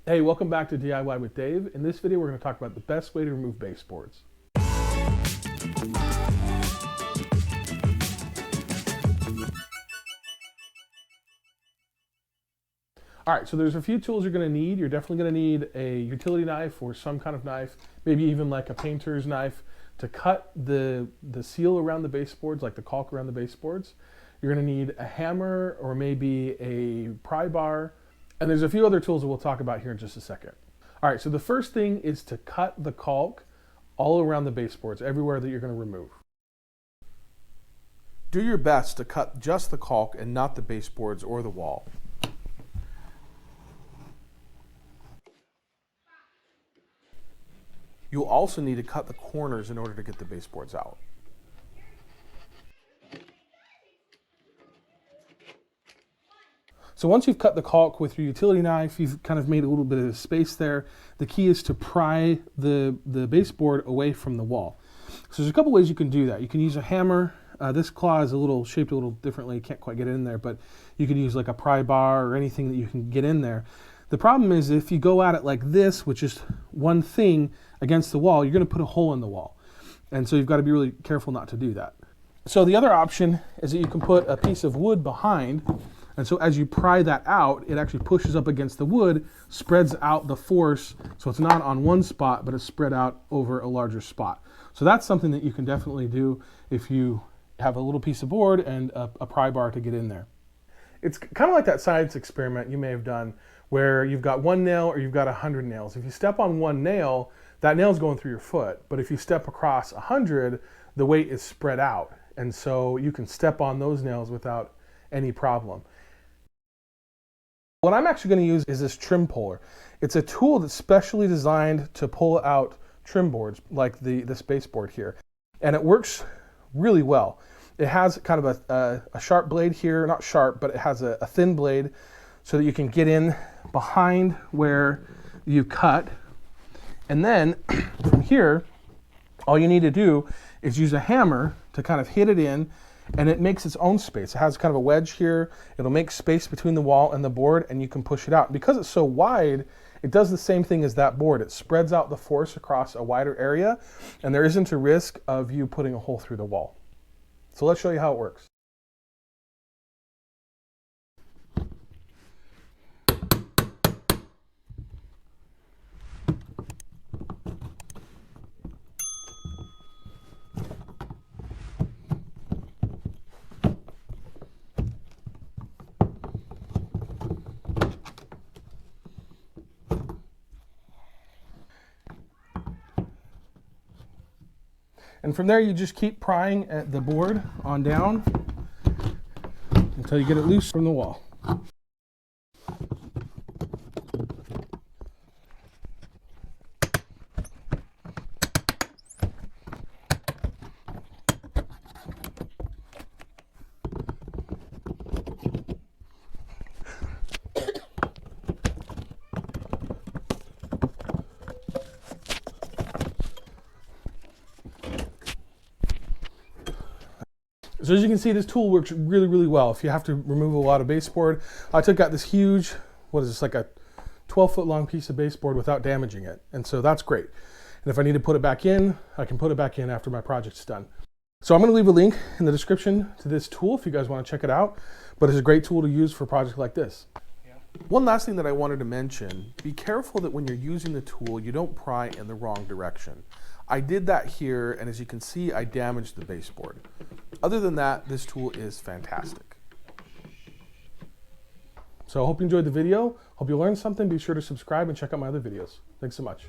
Hey, welcome back to DIY with Dave. In this video, we're going to talk about the best way to remove baseboards. All right, so there's a few tools you're going to need. You're definitely going to need a utility knife or some kind of knife, maybe even like a painter's knife to cut the seal around the baseboards, like the caulk around the baseboards. You're going to need a hammer or maybe a pry bar. And there's a few other tools that we'll talk about here in just a second. All right, so the first thing is to cut the caulk all around the baseboards, everywhere that you're going to remove. Do your best to cut just the caulk and not the baseboards or the wall. You'll also need to cut the corners in order to get the baseboards out. So once you've cut the caulk with your utility knife, you've kind of made a little bit of space there. The key is to pry the baseboard away from the wall. So there's a couple ways you can do that. You can use a hammer. This claw is shaped a little differently. You can't quite get it in there, but you could use like a pry bar or anything that you can get in there. The problem is if you go at it like this, with just one thing against the wall, you're going to put a hole in the wall. And so you've got to be really careful not to do that. So the other option is that you can put a piece of wood behind. And so as you pry that out, it actually pushes up against the wood, spreads out the force, so it's not on one spot, but it's spread out over a larger spot. So that's something that you can definitely do if you have a little piece of board and a pry bar to get in there. It's kind of like that science experiment you may have done where you've got one nail or you've got 100 nails. If you step on one nail, that nail's going through your foot. But if you step across 100, the weight is spread out. And so you can step on those nails without any problem. What I'm actually going to use is this trim puller. It's a tool that's specially designed to pull out trim boards like this baseboard here. And it works really well. It has kind of a sharp blade here, not sharp, but it has a thin blade so that you can get in behind where you cut. And then from here, all you need to do is use a hammer to kind of hit it in, and it makes its own space. It has kind of a wedge here. It'll make space between the wall and the board, and you can push it out. Because it's so wide, it does the same thing as that board. It spreads out the force across a wider area, and there isn't a risk of you putting a hole through the wall. So let's show you how it works. And from there, you just keep prying at the board on down until you get it loose from the wall. So as you can see, this tool works really, really well. If you have to remove a lot of baseboard, I took out this huge, what is this, like a 12-foot long piece of baseboard without damaging it. And so that's great. And if I need to put it back in, I can put it back in after my project's done. So I'm going to leave a link in the description to this tool if you guys want to check it out. But it's a great tool to use for a project like this. One last thing that I wanted to mention, be careful that when you're using the tool, you don't pry in the wrong direction. I did that here, and as you can see, I damaged the baseboard. Other than that, this tool is fantastic. So I hope you enjoyed the video. Hope you learned something. Be sure to subscribe and check out my other videos. Thanks so much.